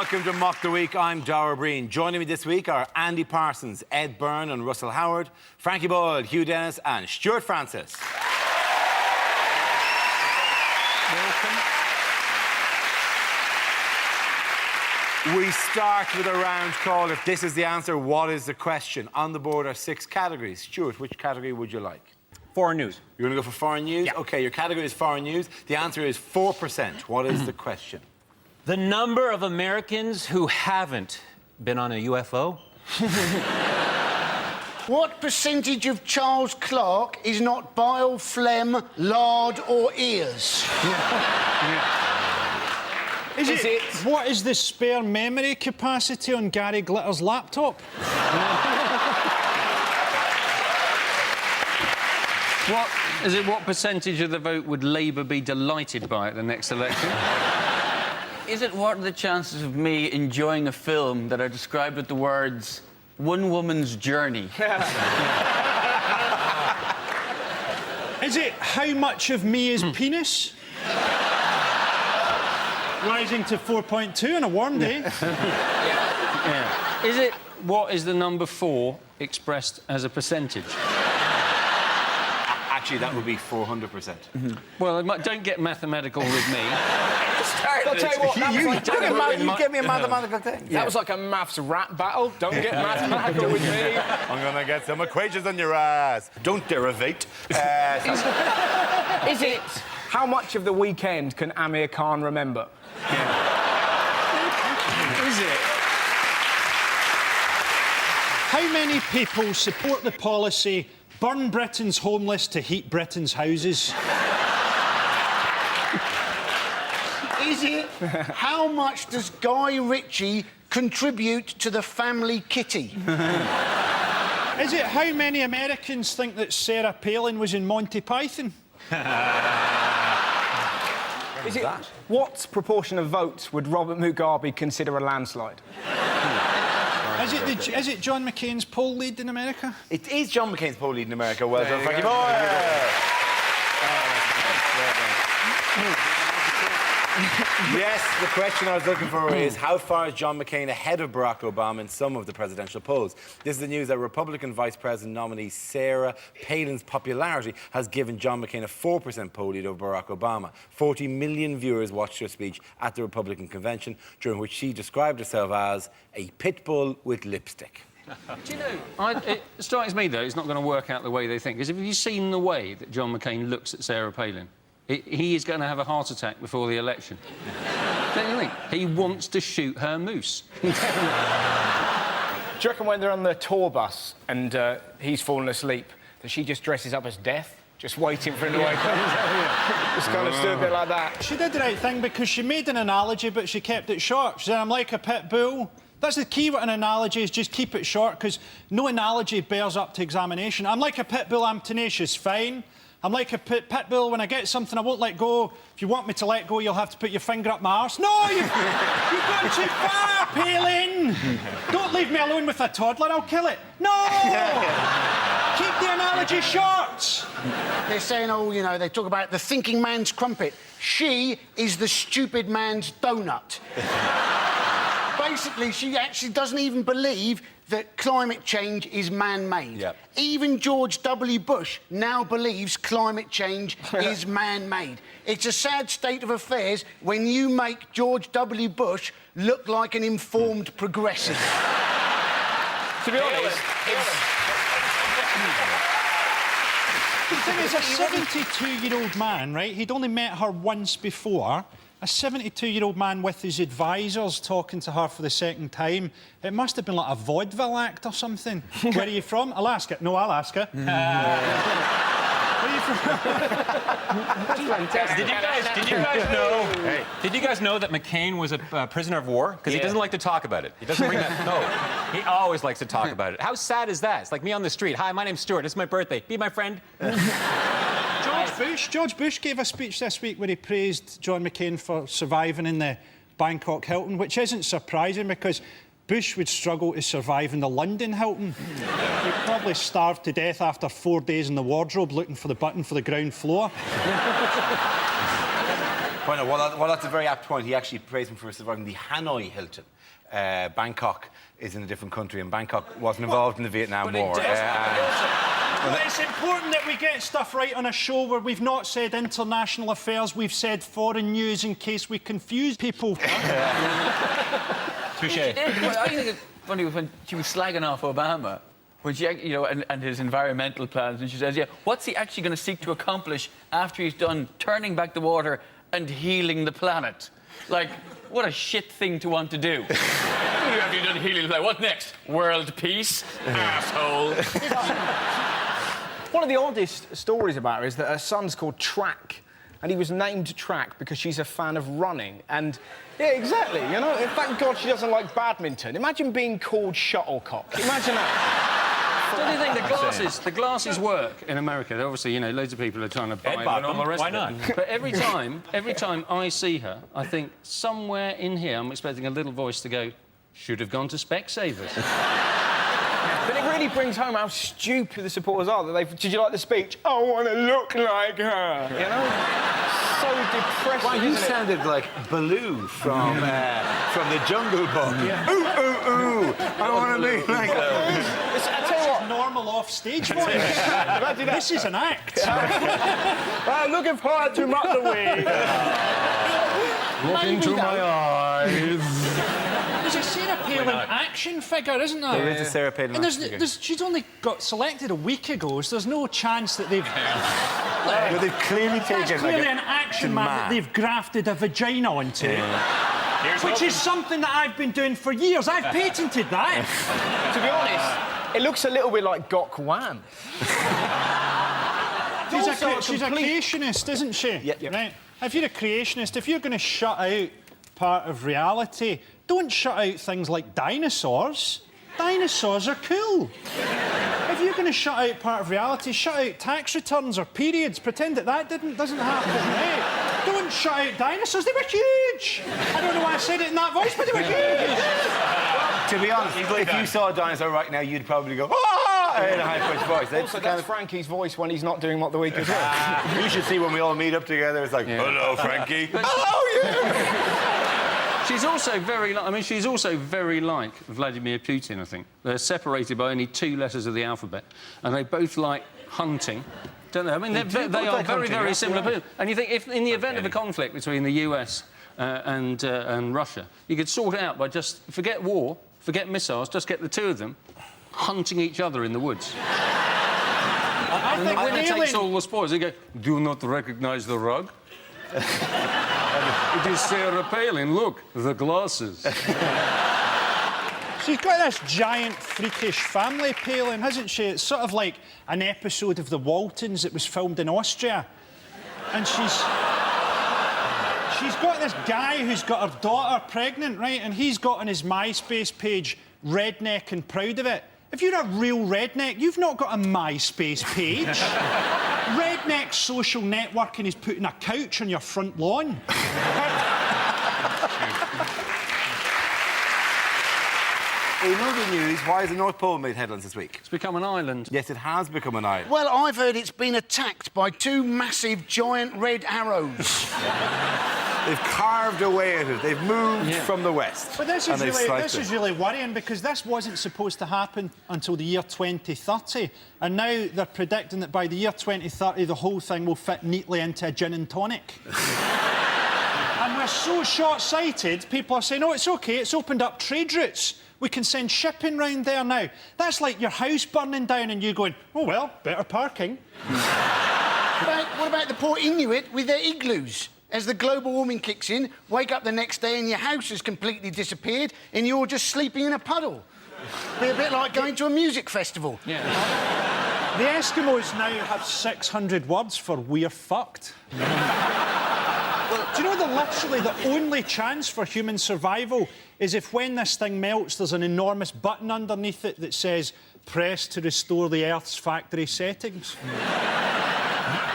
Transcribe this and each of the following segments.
welcome to Mock the Week. I'm Dara Breen. Joining me this week are Andy Parsons, Ed Byrne and Russell Howard, Frankie Boyle, Hugh Dennis and Stuart Francis. Welcome. We start with a round call. If this is the answer, what is the question? On the board are 6 categories. Stuart, which category would you like? Foreign news. You're going to go for foreign news? Yeah. OK, your category is foreign news. The answer is 4%. What is the question? The number of Americans who haven't been on a UFO? What percentage of Charles Clarke is not bile, phlegm, lard or ears? What is the spare memory capacity on Gary Glitter's laptop? What percentage of the vote would Labour be delighted by at the next election? What are the chances of me enjoying a film that are described with the words "one woman's journey"? Is it how much of me is penis? Rising to 4.2 on a warm day. Yeah. Is it what is the number 4 expressed as a percentage? Actually, that would be 400%. Well, don't get mathematical with me. I'll tell you what, You give me a mathematical thing. that was like a maths rap battle. Don't get mathematical with me. I'm going to get some equations on your ass. Don't derivate. Is it how much of the weekend can Amir Khan remember? Is it? How many people support the policy burn Britain's homeless to heat Britain's houses? Is it how much does Guy Ritchie contribute to the family kitty? Is it how many Americans think that Sarah Palin was in Monty Python? Is it what proportion of votes would Robert Mugabe consider a landslide? Is it John McCain's poll lead in America? It is John McCain's poll lead in America. Well done, Frankie Boyle. Yes, the question I was looking for is how far is John McCain ahead of Barack Obama in some of the presidential polls? This is the news that Republican Vice President nominee Sarah Palin's popularity has given John McCain a 4% poll lead over Barack Obama. 40 million viewers watched her speech at the Republican convention, during which she described herself as a pit bull with lipstick. Do you know, it strikes me, though, it's not going to work out the way they think. Because have you seen the way that John McCain looks at Sarah Palin? He is going to have a heart attack before the election. Don't you think? He wants to shoot her moose. Do you reckon when they're on the tour bus and he's fallen asleep, that she just dresses up as Death, just waiting for him to wake up? Just kind of do a bit like that. She did the right thing because she made an analogy, but she kept it short. She said, I'm like a pit bull. That's the key with an analogy, is just keep it short, because no analogy bears up to examination. I'm like a pit bull, I'm tenacious, fine. I'm like a pit bull, when I get something I won't let go. If you want me to let go, you'll have to put your finger up my arse. No, you've gone too far, Palin! Don't leave me alone with a toddler, I'll kill it. No! Keep the analogy short. They're saying, oh, you know, they talk about the thinking man's crumpet. She is the stupid man's donut. Basically, she actually doesn't even believe that climate change is man-made. Yep. Even George W. Bush now believes climate change is man-made. It's a sad state of affairs when you make George W. Bush look like an informed progressive. To be honest, The thing is, a 72-year-old man, right? He'd only met her once before. A 72-year-old man with his advisors talking to her for the second time. It must have been like a vaudeville act or something. Where are you from? Alaska. No, Alaska. Where are you from? Did you guys know that McCain was a prisoner of war? Because he doesn't like to talk about it. He doesn't bring that. No, he always likes to talk about it. How sad is that? It's like me on the street. Hi, my name's Stuart. It's my birthday. Be my friend. George Bush gave a speech this week where he praised John McCain for surviving in the Bangkok Hilton, which isn't surprising because Bush would struggle to survive in the London Hilton. He'd probably starve to death after 4 days in the wardrobe looking for the button for the ground floor. Well, that's a very apt point. He actually praised him for surviving the Hanoi Hilton. Bangkok is in a different country, and Bangkok wasn't involved in the Vietnam War. It's important that we get stuff right on a show where we've not said international affairs, we've said foreign news in case we confuse people. Touche. I think it's funny when she was slagging off Obama, when she, you know, and his environmental plans, and she says, "Yeah, what's he actually going to seek to accomplish after he's done turning back the water and healing the planet?" Like, what a shit thing to want to do. After you've done healing the planet, what next? World peace, asshole. One of the oddest stories about her is that her son's called Track, and he was named Track because she's a fan of running. And, yeah, exactly, you know, thank God she doesn't like badminton. Imagine being called Shuttlecock. Imagine that. Don't you think the glasses work in America? Obviously, you know, loads of people are trying to buy them and all the rest Why of it. not? But every time I see her, I think somewhere in here I'm expecting a little voice to go, should have gone to Specsavers. But it really brings home how stupid the supporters are. That did you like the speech? I want to look like her. You know? So depressing. Well, you isn't it? sounded like Baloo from the Jungle Book. Yeah. Ooh, ooh, ooh! I want to be like her. I tell you what. Normal off-stage voice. This is an act. I'm looking forward to Motorway. Look into my eyes. There's a Sarah Palin action figure, isn't there? There is a Sarah Palin And action figure. she's only got selected a week ago, so there's no chance that they've... Well, they've clearly taken That's clearly like an action man that they've grafted a vagina onto. Which is something that I've been doing for years. I've patented that. To be honest, it looks a little bit like Gok Wan. She's a creationist, isn't she? Yep. Right. If you're a creationist, if you're going to shut out part of reality, don't shut out things like dinosaurs. Dinosaurs are cool. If you're going to shut out part of reality, shut out tax returns or periods. Pretend that doesn't happen. Right? Don't shut out dinosaurs. They were huge. I don't know why I said it in that voice, but they were huge. To be honest, if you saw a dinosaur right now, you'd probably go, "Ah!" in a high-pitched voice. Also, that's Frankie's voice when he's not doing what the week is worth. You should see when we all meet up together. It's like, "Hello, Frankie." Hello, you. She's also very like Vladimir Putin, I think. They're separated by only 2 letters of the alphabet, and they both like hunting. Don't they? I mean, they are very, very similar people. And you think, if in the event of a conflict between the US and Russia, you could sort it out by just forget war, forget missiles, just get the 2 of them hunting each other in the woods. I think When it takes all the spoils, they go, "Do not recognise the rug." It is Sarah Palin. Look, the glasses. She's got this giant, freakish family, Palin, hasn't she? It's sort of like an episode of The Waltons that was filmed in Austria. And she's got this guy who's got her daughter pregnant, right? And he's got on his MySpace page, redneck and proud of it. If you're a real redneck, you've not got a MySpace page. Redneck social networking is putting a couch on your front lawn. In other news, why has the North Pole made headlines this week? It's become an island. Yes, it has become an island. Well, I've heard it's been attacked by 2 massive, giant red arrows. They've carved away at it. They've moved from the west. But this and is they've really, sliced this it. is really worrying because this wasn't supposed to happen until the year 2030. And now they're predicting that by the year 2030, the whole thing will fit neatly into a gin and tonic. And we're so short-sighted, people are saying, "Oh, it's OK, it's opened up trade routes. We can send shipping round there now." That's like your house burning down and you going, "Oh, well, better parking." What about the poor Inuit with their igloos? As the global warming kicks in, wake up the next day and your house has completely disappeared and you're just sleeping in a puddle. Be a bit like going to a music festival. Yeah. The Eskimos now have 600 words for "we're fucked." Well, do you know that literally the only chance for human survival is if when this thing melts, there's an enormous button underneath it that says, "Press to restore the Earth's factory settings."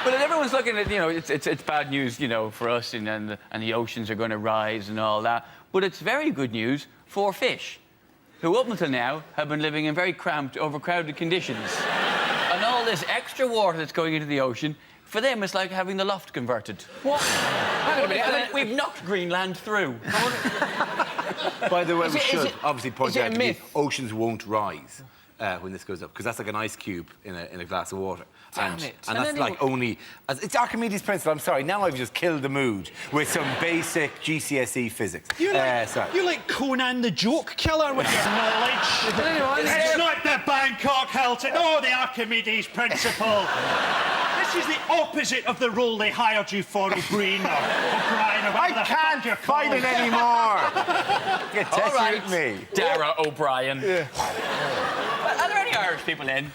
But everyone's looking at, you know, it's bad news, you know, for us, and the oceans are going to rise and all that. But it's very good news for fish. who up until now have been living in very cramped, overcrowded conditions. And all this extra water that's going into the ocean, for them, it's like having the loft converted. What? Hang on a minute. We've knocked Greenland through. By the way, we it- is should it- obviously point is it a out that myth? the oceans won't rise when this goes up, because that's like an ice cube in a glass of water. Damn it. And And that's then like only... It's Archimedes' principle. I'm sorry, now I've just killed the mood with some basic GCSE physics. You like, sorry. you like Conan the Joke Killer with your knowledge. It's not the Bangkok Hilton. Oh, the Archimedes principle. This is the opposite of the role they hired you for, O'Brien or O'Brien or I whatever the can't fuck you're fight it called. anymore. Get All testy right, with me. Dara O'Brien. Are there any Irish people in?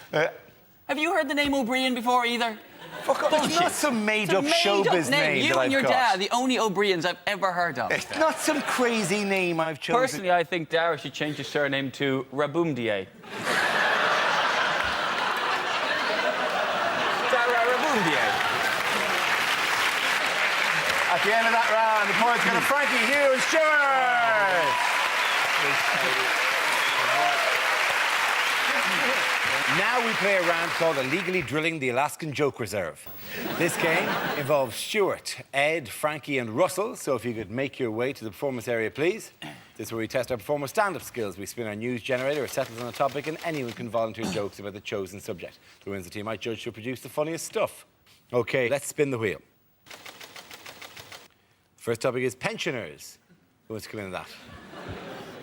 Have you heard the name O'Brien before either? Fuck off. It's not some made-up showbiz name You that and I've your got. dad, the only O'Briens I've ever heard of. It's not some crazy name I've chosen. Personally, I think Dara should change his surname to Raboomdier. Dara Raboomdier. At the end of that round, the points go to Frankie, Hugh, and Stuart. Now we play a round called Illegally Drilling the Alaskan Joke Reserve. This game involves Stuart, Ed, Frankie, and Russell. So if you could make your way to the performance area, please. This is where we test our performers' stand-up skills. We spin our news generator, it settles on a topic, and anyone can volunteer jokes about the chosen subject. The winner of the team might judge to produce the funniest stuff. OK, let's spin the wheel. First topic is pensioners. Who wants to come into that?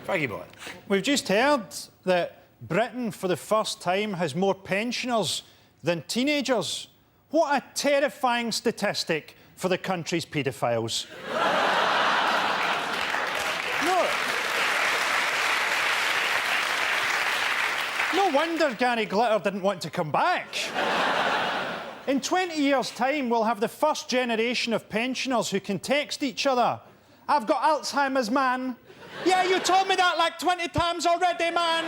Frankie boy. We've just heard that Britain, for the first time, has more pensioners than teenagers. What a terrifying statistic for the country's paedophiles. No wonder Gary Glitter didn't want to come back. In 20 years' time, we'll have the first generation of pensioners who can text each other. I've got Alzheimer's, man. Yeah, you told me that like 20 times already, man.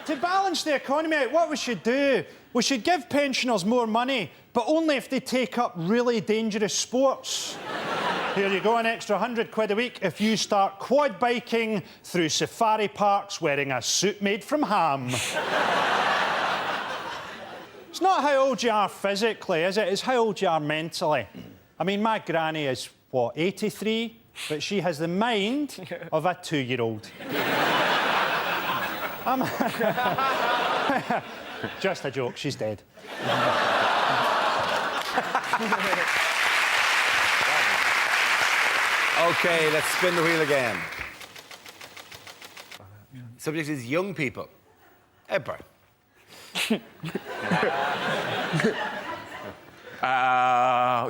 To balance the economy out, what we should do, we should give pensioners more money, but only if they take up really dangerous sports. Here you go, an extra £100 a week if you start quad biking through safari parks wearing a suit made from ham. It's not how old you are physically, is it? It's how old you are mentally. I mean, my granny is, what, 83? But she has the mind of a 2-year-old. Just a joke, she's dead. OK, let's spin the wheel again. Subject is young people. Edbert.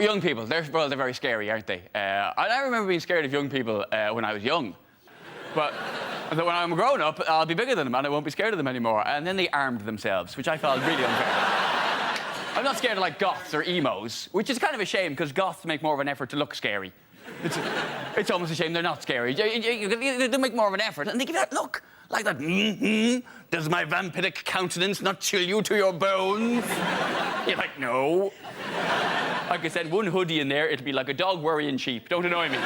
Young people, they're very scary, aren't they? I remember being scared of young people when I was young. But when I'm grown up, I'll be bigger than them and I won't be scared of them anymore. And then they armed themselves, which I felt really unfair. I'm not scared of, like, goths or emos, which is kind of a shame, because goths make more of an effort to look scary. It's almost a shame they're not scary. They make more of an effort, and they give that look. Like that, does my vampiric countenance not chill you to your bones? You're like, no. I could send one hoodie in there, it'd be like a dog worrying sheep. Don't annoy me.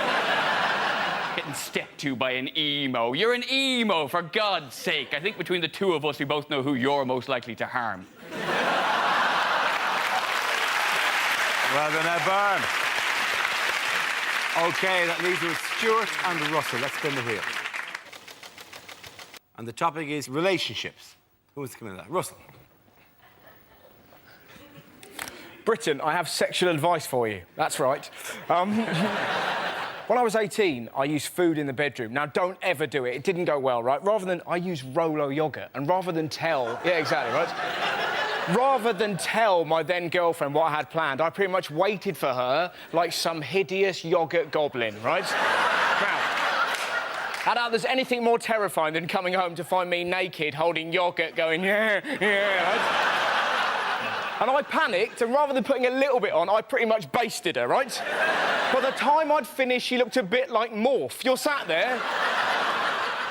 Getting stepped to by an emo. You're an emo, for God's sake. I think between the two of us, we both know who you're most likely to harm. Well done, Edbert. OK, that leaves us with Stuart and Russell. Let's spin the wheel. And the topic is relationships. Who wants to come into that? Russell. Britain, I have sexual advice for you. That's right. When I was 18, I used food in the bedroom. Now, don't ever do it. It didn't go well, right? Rather than... I used Rolo yogurt. And rather than tell... Yeah, exactly, right? Rather than tell my then-girlfriend what I had planned, I pretty much waited for her like some hideous yogurt goblin, right? Now, I doubt there's anything more terrifying than coming home to find me naked, holding yogurt, going, yeah, right? And I panicked, and rather than putting a little bit on, I pretty much basted her, right? By the time I'd finished, she looked a bit like Morph. You're sat there.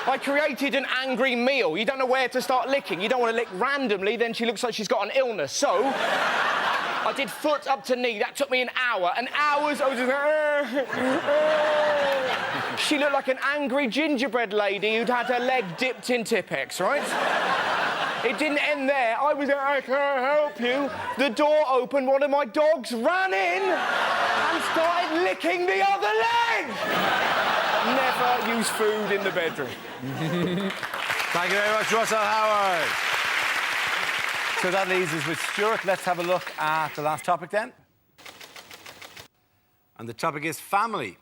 I created an angry meal. You don't know where to start licking. You don't want to lick randomly, then she looks like she's got an illness. So, I did foot up to knee. That took me an hour. And hours, I was just... She looked like an angry gingerbread lady who'd had her leg dipped in Tippex, right? It didn't end there. I was like, I can't help you. The door opened, one of my dogs ran in and started licking the other leg. Never use food in the bedroom. Thank you very much, Russell Howard. So that leaves us with Stuart. Let's have a look at the last topic then. And the topic is family.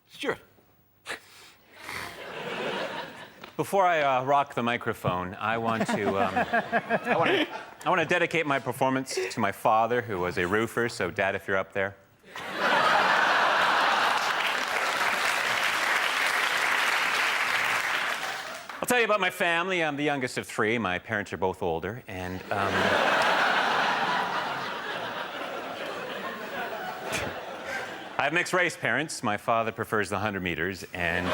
Stuart. Before I rock the microphone, I want to I want to dedicate my performance to my father, who was a roofer. So, Dad, if you're up there. I'll tell you about my family. I'm the youngest of three. My parents are both older, and I have mixed-race parents. My father prefers the 100 meters, and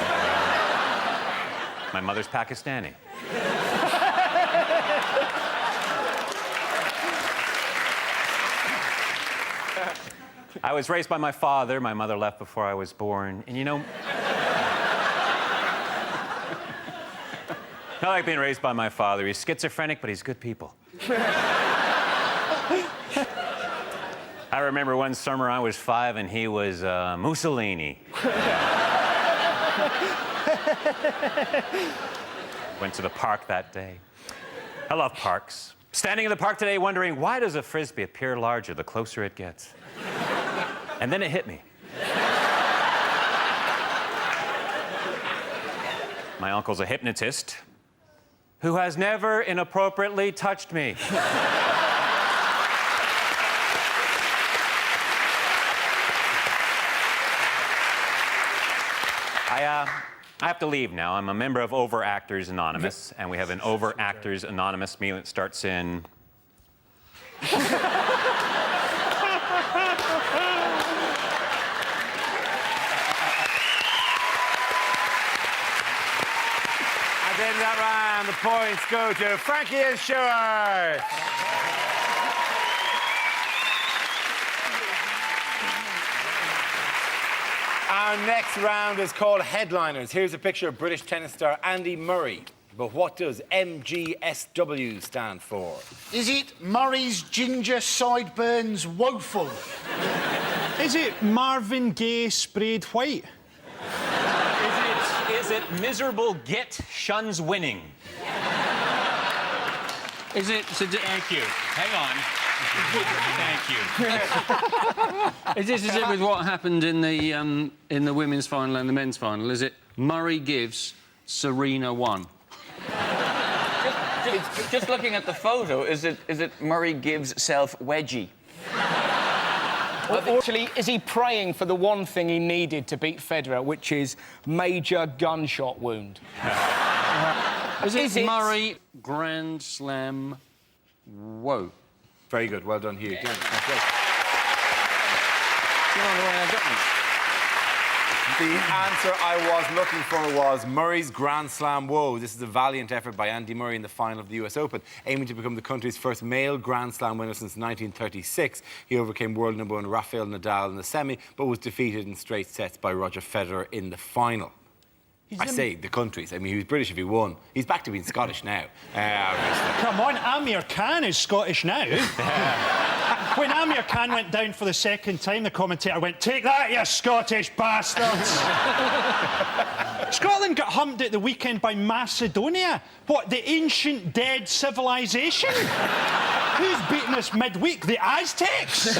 my mother's Pakistani. I was raised by my father. My mother left before I was born, and you know... Not like being raised by my father. He's schizophrenic, but he's good people. I remember one summer I was 5 and he was Mussolini. Went to the park that day. I love parks. Standing in the park today wondering, why does a Frisbee appear larger the closer it gets? And then it hit me. My uncle's a hypnotist who has never inappropriately touched me. I have to leave now. I'm a member of Overactors Anonymous, and we have an Overactors Anonymous meeting that starts in... At the end of that round, the points go to Frankie and Stuart. Our next round is called Headliners. Here's a picture of British tennis star Andy Murray. But what does MGSW stand for? Is it Murray's ginger sideburns woeful? Is it Marvin Gaye sprayed white? Is it miserable git shuns winning? Is it... Thank you. Hang on. Thank you. Is it with what happened in the women's final and the men's final? Is it Murray gives, Serena won? Just looking at the photo, is it Murray gives self wedgie? Or actually, is he praying for the one thing he needed to beat Federer, which is major gunshot wound? Is it Murray Grand Slam? Whoa. Very good. Well done, Hugh. That's great. The answer I was looking for was Murray's Grand Slam Woe. This is a valiant effort by Andy Murray in the final of the US Open, aiming to become the country's first male Grand Slam winner since 1936. He overcame world number 1 Rafael Nadal in the semi, but was defeated in straight sets by Roger Federer in the final. I say the countries. I mean, he was British if he won. He's back to being Scottish now. Come on, Amir Khan is Scottish now. When Amir Khan went down for the second time, the commentator went, "Take that, you Scottish bastards!" Scotland got humped at the weekend by Macedonia. What, the ancient dead civilization? Who's beating us midweek? The Aztecs?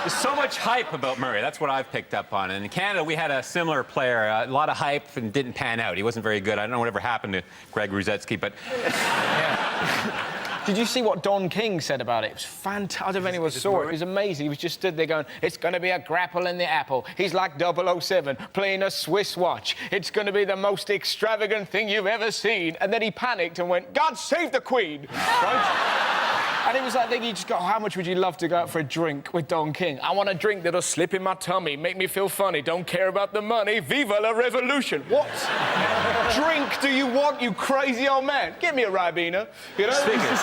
There's so much hype about Murray. That's what I've picked up on. And in Canada, we had a similar player. A lot of hype and didn't pan out. He wasn't very good. I don't know whatever happened to Greg Ruzetsky, but... Yeah. Did you see what Don King said about it? It was fantastic. I don't know if anyone saw it. It was amazing. He was just stood there going, it's going to be a grapple in the apple. He's like 007 playing a Swiss watch. It's going to be the most extravagant thing you've ever seen. And then he panicked and went, God save the Queen. Right? And it was that thing, you just go, how much would you love to go out for a drink with Don King? I want a drink that'll slip in my tummy, make me feel funny, don't care about the money, viva la revolution. What drink do you want, you crazy old man? Give me a Ribena, you know? Speaking.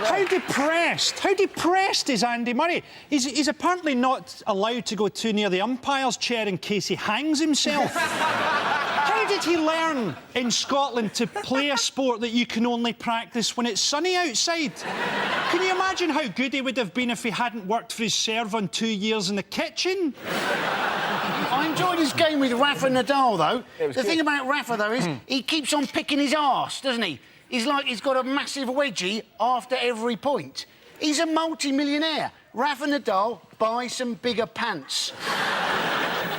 How depressed is Andy Murray? He's apparently not allowed to go too near the umpire's chair in case he hangs himself. How did he learn in Scotland to play a sport that you can only practice when it's sunny outside? Can you imagine how good he would have been if he hadn't worked for his serve on 2 years in the kitchen? I enjoyed his game with Rafa Nadal, though. The thing about Rafa, though, is he keeps on picking his arse, doesn't he? He's like he's got a massive wedgie after every point. He's a multi-millionaire. Rafa Nadal, buy some bigger pants.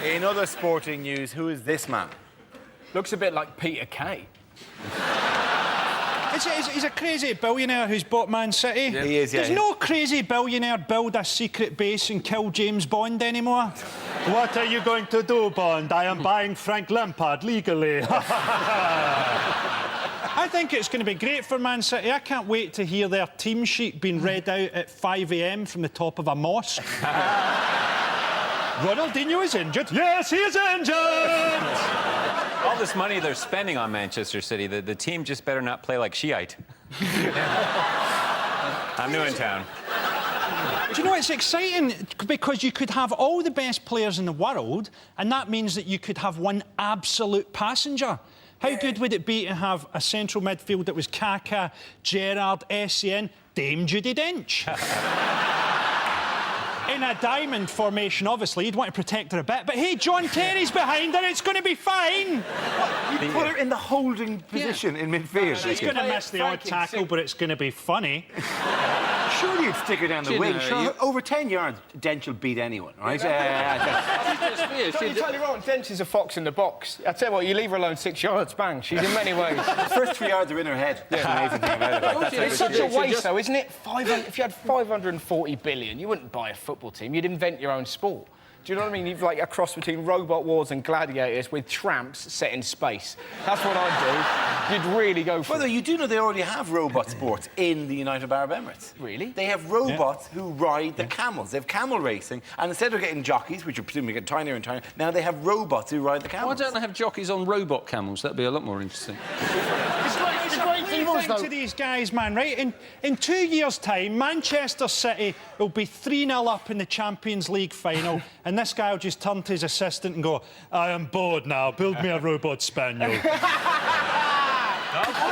In other sporting news, who is this man? Looks a bit like Peter Kay. He's a crazy billionaire who's bought Man City. Yeah. He is, yeah. Does no crazy billionaire build a secret base and kill James Bond anymore? What are you going to do, Bond? I am buying Frank Lampard legally. I think it's going to be great for Man City. I can't wait to hear their team sheet being read out at 5 a.m. from the top of a mosque. Ronaldinho is injured. Yes, he is injured! All this money they're spending on Manchester City, the team just better not play like Shiite. I'm new in town. Do you know, it's exciting because you could have all the best players in the world, and that means that you could have one absolute passenger. How good would it be to have a central midfield that was Kaka, Gerrard, Essien, Dame Judi Dench? In a diamond formation, obviously, you'd want to protect her a bit. But hey, John Terry's behind her, it's going to be fine. You put her in the holding position in midfield. She's going to miss the odd tackle, but it's going to be funny. Surely you'd stick her down the wing. Sure, over 10 yards, Dench will beat anyone, right? You're totally wrong. Dench is a fox in the box. I tell you what, you leave her alone 6 yards, bang. She's in many ways. The first 3 yards are in her head. That's the amazing thing about it. It's such a waste, though, isn't it? If you had 540 billion, you wouldn't buy a football team. You'd invent your own sport. Do you know what I mean? You've like a cross between Robot Wars and Gladiators with tramps set in space. That's what I'd do. You'd really go for Well, it. you do know they already have robot sports in the United Arab Emirates. Really? They have robots who ride the camels. They have camel racing, and instead of getting jockeys, which are presumably getting tinier and tinier, now they have robots who ride the Why camels. don't they have jockeys on robot camels? That'd be a lot more interesting. It's a great thing to these guys, man, right? In 2 years' time, Manchester City will be 3-0 up in the Champions League final, and this guy will just turn to his assistant and go, I am bored now, build me a robot spaniel.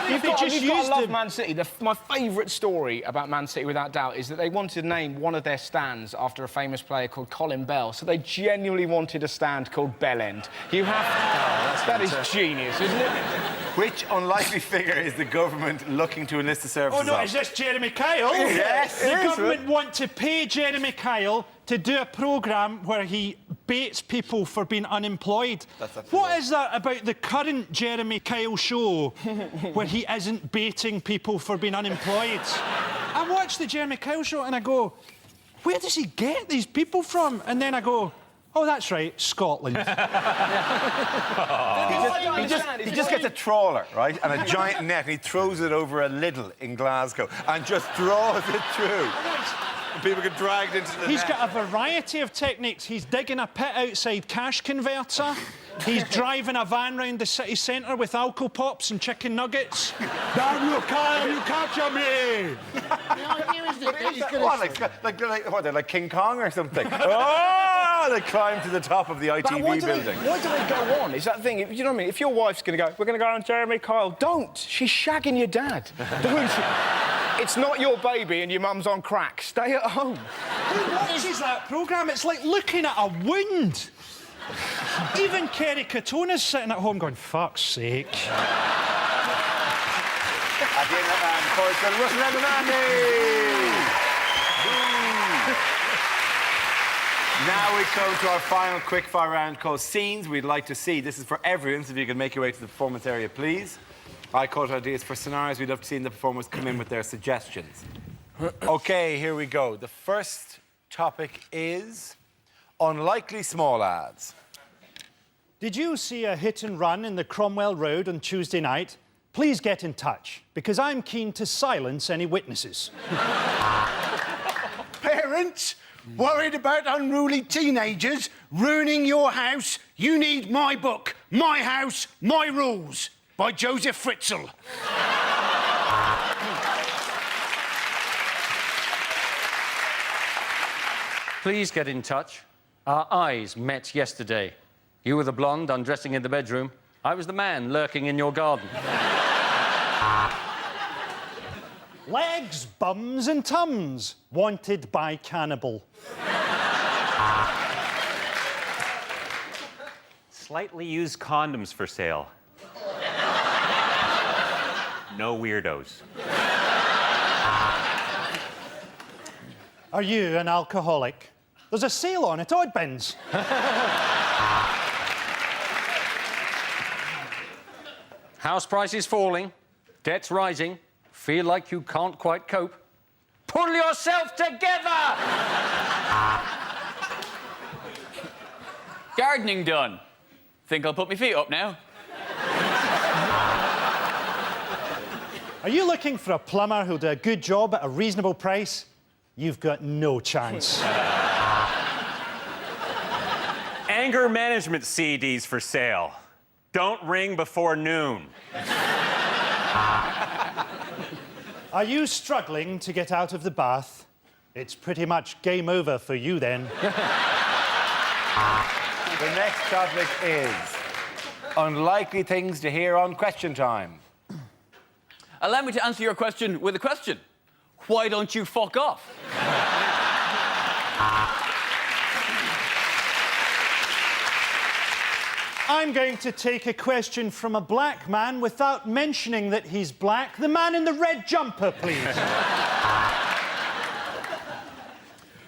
You've got to love Man City. My favourite story about Man City, without doubt, is that they wanted to name one of their stands after a famous player called Colin Bell. So they genuinely wanted a stand called Bell End. You have to... that is genius, isn't it? Which unlikely figure is the government looking to enlist the services Oh, no, of? is this Jeremy Kyle? Yes, The it is, government want to pay Jeremy Kyle to do a programme where he baits people for being unemployed. What is that about the current Jeremy Kyle show where he isn't baiting people for being unemployed? I watch the Jeremy Kyle show and I go, where does he get these people from? And then I go, oh, that's right, Scotland. He just gets a trawler, right, and a giant net, and he throws it over a Lidl in Glasgow and just draws it through. And people get dragged into the He's net. got a variety of techniques. He's digging a pit outside cash converter. He's driving a van round the city centre with Alco Pops and chicken nuggets. Damn you, Kyle, you capture me! The idea is that he's gonna... What, they're like King Kong or something? Oh, they climb to the top of the ITV building. Why do they go on? Is that the thing? You know what I mean? If your wife's going to go, we're going to go on Jeremy Kyle, don't. She's shagging your dad. Don't. It's not your baby and your mum's on crack. Stay at home. Who watches that programme? It's like looking at a wound. Even Kerry Katona's sitting at home going, fuck's sake. At the end of that, of course, Russell Now we come to our final quickfire round called Scenes We'd Like to See. This is for everyone, so if you can make your way to the performance area, please. I caught ideas for scenarios we'd love to see, and the performers come in with their suggestions. OK, here we go. The first topic is unlikely small ads. Did you see a hit and run in the Cromwell Road on Tuesday night? please get in touch, because I'm keen to silence any witnesses. Parents, worried about unruly teenagers ruining your house? You need my book, My House, My Rules, by Joseph Fritzl. Please get in touch. Our eyes met yesterday. You were the blonde undressing in the bedroom. I was the man lurking in your garden. Legs, bums and tums, wanted by cannibal. Slightly used condoms for sale. No weirdos. Are you an alcoholic? There's a sale on at Oddbins. House prices falling, debts rising, feel like you can't quite cope. Pull yourself together! Gardening done. Think I'll put my feet up now? Are you looking for a plumber who'll do a good job at a reasonable price? You've got no chance. Anger management CDs for sale. Don't ring before noon. Are you struggling to get out of the bath? It's pretty much game over for you then. The next topic is unlikely things to hear on Question Time. Allow me to answer your question with a question. Why don't you fuck off? I'm going to take a question from a black man without mentioning that he's black. The man in the red jumper, please.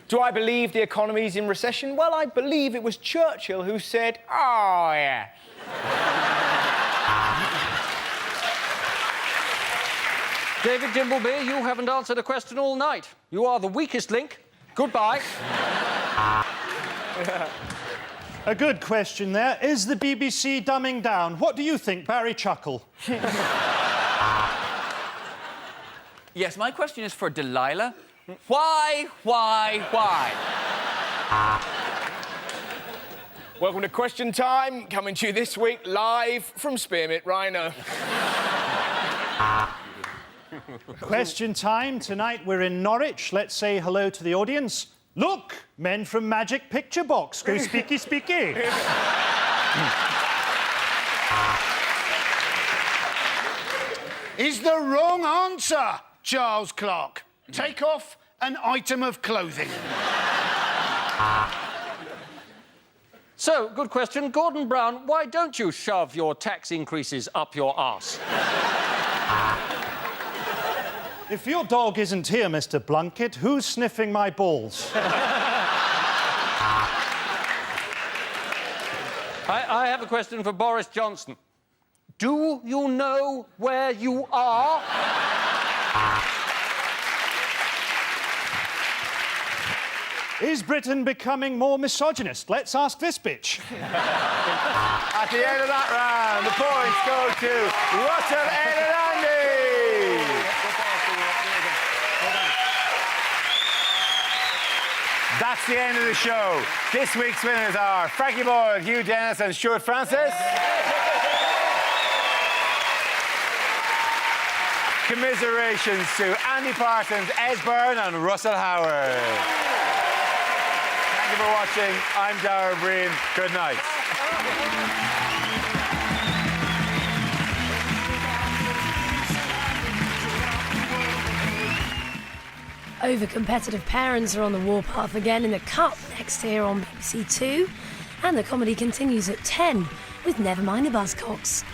Do I believe the economy's in recession? Well, I believe it was Churchill who said, "Oh, yeah." David Dimbleby, you haven't answered a question all night. You are the weakest link. Goodbye. A good question there. Is the BBC dumbing down? What do you think, Barry Chuckle? Yes, my question is for Delilah. Why? Welcome to Question Time, coming to you this week live from Spearmint Rhino. Question time. Tonight we're in Norwich. Let's say hello to the audience. Look, men from Magic Picture Box. Go speaky, speaky. Is the wrong answer, Charles Clark. Take off an item of clothing. So, good question. Gordon Brown, why don't you shove your tax increases up your arse? If your dog isn't here, Mr. Blunkett, who's sniffing my balls? I have a question for Boris Johnson. Do you know where you are? Is Britain becoming more misogynist? Let's ask this bitch. At the end of that round, the points go to Russell, Ed and Andy. That's the end of the show. This week's winners are Frankie Boyle, Hugh Dennis and Stuart Francis. Commiserations to Andy Parsons, Ed Byrne and Russell Howard. Thank you for watching. I'm Darren Breen. Good night. Over-competitive parents are on the warpath again in the Cup next here on BBC Two. And the comedy continues at 10 with Nevermind the Buzzcocks.